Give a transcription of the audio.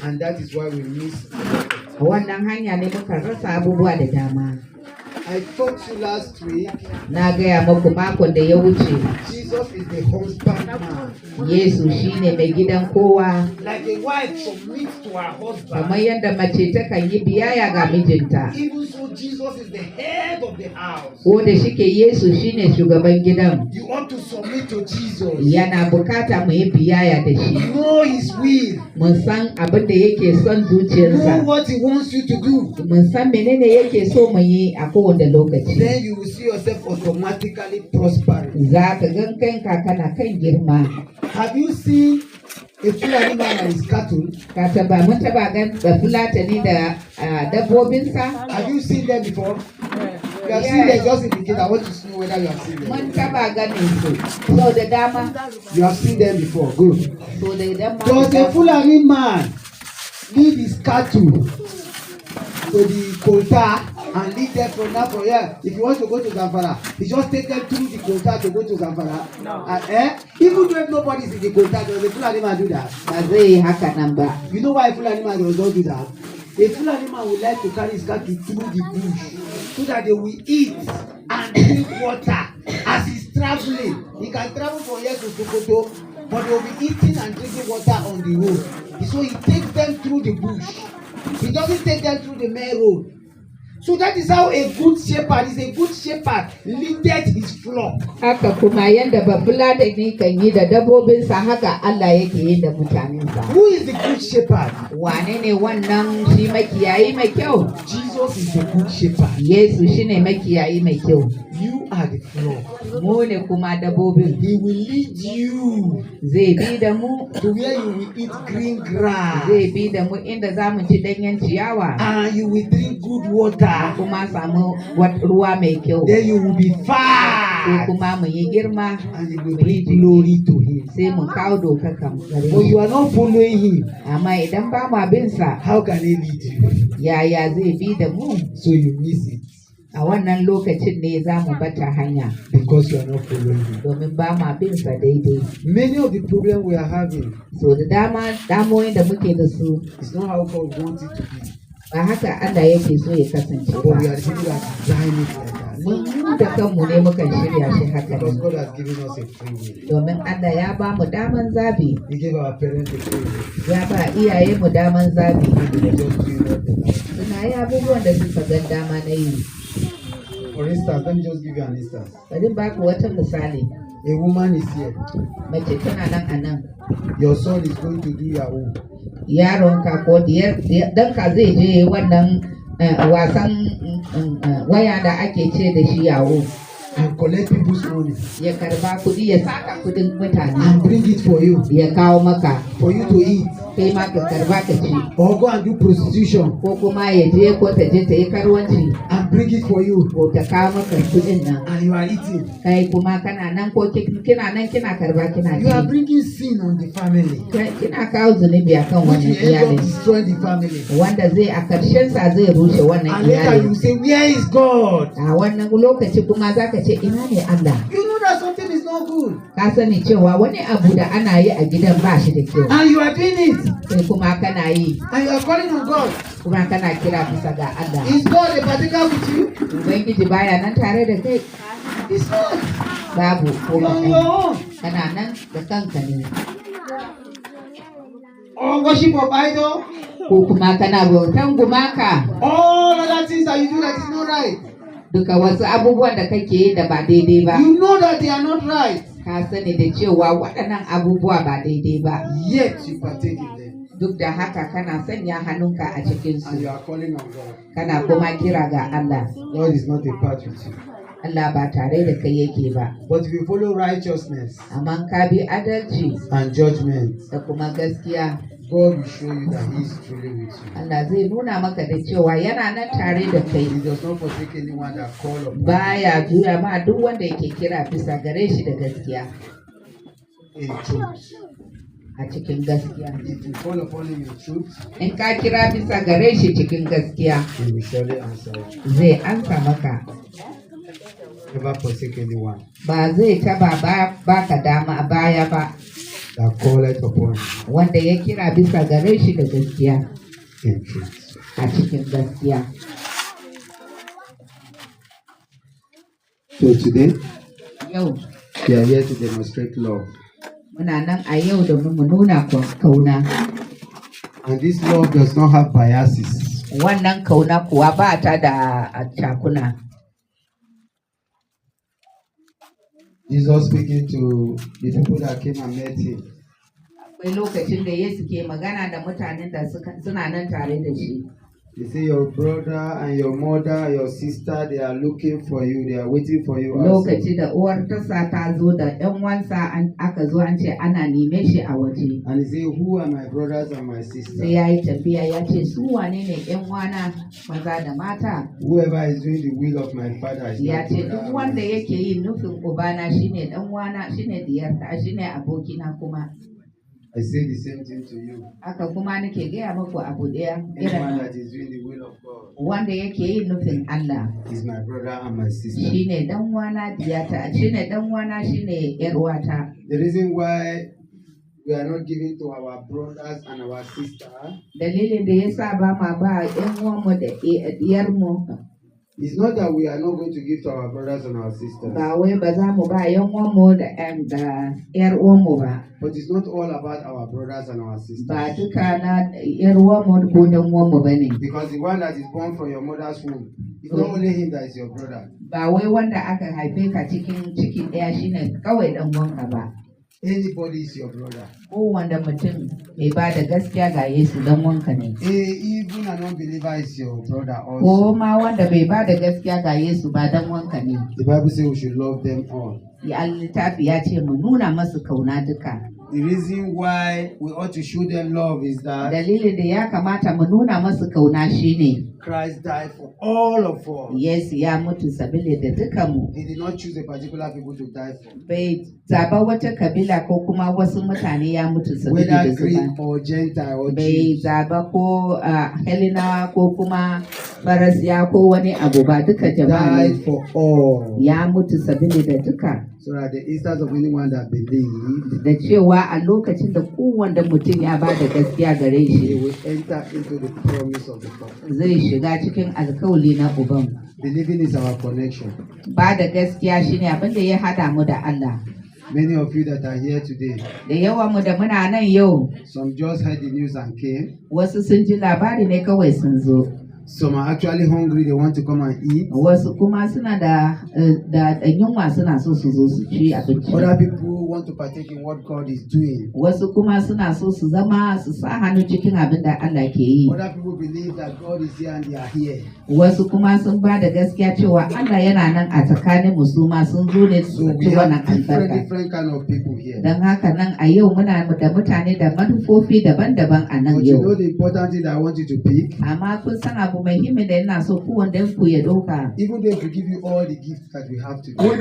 And that is why we miss a lot of things. I told you last week, Jesus is the husbandman. Like a wife submits to her husband, even so Jesus is the head of the house. You ought to submit to Jesus. Know his will. Know what he wants you to do. Then you will see yourself automatically prospering. Have you seen a Fulani man and his cattle? Have you seen them before? You have seen them, just indicate. I want to know whether you have seen them. You have seen them before. Good. Does a Fulani man lead his cattle to the Kota and lead them from now for here? If you want to go to Zamfara, he just take them through the Kota to go to Zamfara. No. Even though if nobody is in the Kota, does a Fulani man do that? You know why a Fulani man does not do that? A Fulani man would like to carry his cattle through the bush so that they will eat and drink water as he's traveling. He can travel from here to Sokoto, but they will be eating and drinking water on the road. So he takes them through the bush. He doesn't take them through the main road. So that is how a good shepherd is. A good shepherd leadeth his flock. Who is the good shepherd? Jesus is the good shepherd. You are the flock. He will lead you to where you will eat green grass. And you will drink good water. Then you will be fat. And you will bring glory to him. But you are not following him. How can he lead you? So you miss it. Because you are not following him. Many of the problems we are having, it's not how God wants it to be. But we are the people that design it like that. Because God has given us a free will. He gave our parents a free will. And they were just doing what they like. For instance, let me just give you an instance. A woman is here. Your son is going to do Yahoo. And collect people's money. And bring it for you. For you to eat. Or go and do prostitution. And bring it for you. And you are eating. You are bringing sin on the family. Which will end up destroying the family. And later you say, where is God? You know that something is not good. And you are doing it. And you are calling on God. Is God a particular with you? It's not. You are on your own. Or worship of idol. All other things that you do that is not right. You know that they are not right. Yet you partake in them. And you are calling on God. God is not a part with you. But if you follow righteousness and judgment, God will show you that He is truly with you. He does not forsake anyone that calls upon Him in truth. If you call upon Him in truth, He will surely answer you. Never forsake anyone. that calleth upon wanda ya kira bisa gare shi da gaskiya in truth. a cikin gaskiya. So today, Yau we are here to demonstrate love. muna nan a yau da mu nuna kauna. And this love does not have biases. Wannan kauna kuwa ba ta da cakuna. Jesus speaking to the people that came and met him. Akwai lokacin da Yesu ke magana da mutanen da suna nan tare da shi. He say your brother and your mother, your sister, they are looking for you. They are waiting for you. Lokaci da uwar tasa ta zo da ɗan wansa aka zo an ce ana neme shi a waje. And he say, who are my brothers and my sisters? Sai ya yi tafiya ya ce su wane ne ƴan wana maza da mata. Whoever is doing the will of my father is Ya my ce brother. duk wanda yake yin nufin ubana shine ɗan wana shine diyarta shine abokina kuma. I say the same thing to you. Haka kuma nake gaya muku abu ɗaya Anyone that is doing the will of God wanda yake yin nufin Allah is my brother and my sister. shine dan wana diyata shine dan wana shine yar uwata. The reason why we are not giving to our brothers and our sisters Dalilin da yasa ba ma ba ƴan uwanmu da diyarmu it's not that we are not going to give to our brothers and our sisters. ba wai ba za mu ba ƴan uwanmu da ƴar uwanmu ba. But it's not all about our brothers and our sisters. Ba duka na ƴar uwanmu ko dan uwanmu bane. Because the one that is born from your mother's womb, it's not only him that is your brother. Ba wai wanda aka haife ka cikin ciki ɗaya shine kawai dan uwanka ba. Anybody is your brother. Kowanne mutum mai ba da gaskiya ga Yesu dan uwanka ne. Even an unbeliever is your brother also. Ko ma wanda bai ba da gaskiya ga Yesu ba dan uwanka ne. The Bible says we should love them all. Ya littafi ya ce mu nuna masu kauna duka. The reason why we ought to show them love is that Dalilin da ya kamata mu nuna masu kauna shine Christ died for all of us. Yesu ya mutu sabili da dukanmu. He did not choose a particular people to die for. Bai zaba wata kabila ko kuma wasu mutane ya mutu sabili da Whether su Greek ba. or Gentile or Bai Jew. zaba ko Helena ko kuma Farasiya ko wani abu ba duka jama'a Died ne. for all. Ya mutu sabili da duka. So that the instance of anyone that believes, Da cewa a lokacin da kowanne mutum ya ba da gaskiya gare he shi will enter into the promise of the Father. zai shiga cikin alkawali na uban. Believing is our connection. Ba da gaskiya shine abin da ya hada mu da Allah. Many of you that are here today, Da yawan mu da muna nan yau, some just heard the news and came. wasu sun ji labari ne kawai sun zo. Some are actually hungry, they want to come and eat. Wasu kuma suna da yunwa suna so su zo su ci abinci. Other people want to partake in what God is doing. Wasu kuma suna so su zama su sa hannu cikin abin da Allah ke yi. Other people believe that God is here and they are here. Wasu kuma sun ba da gaskiya cewa Allah yana nan a tsakanin mu su ma sun zo ne su So we ci wannan have albarka. different kind of people here. Don haka nan a yau muna da mutane da manufofi daban-daban a nan But you yau. know the important thing that I want you to pick, Amma kun san abu muhimmi da yana so kowanne ku ya ɗauka. even though if we give you all the gifts that we have today, Ko da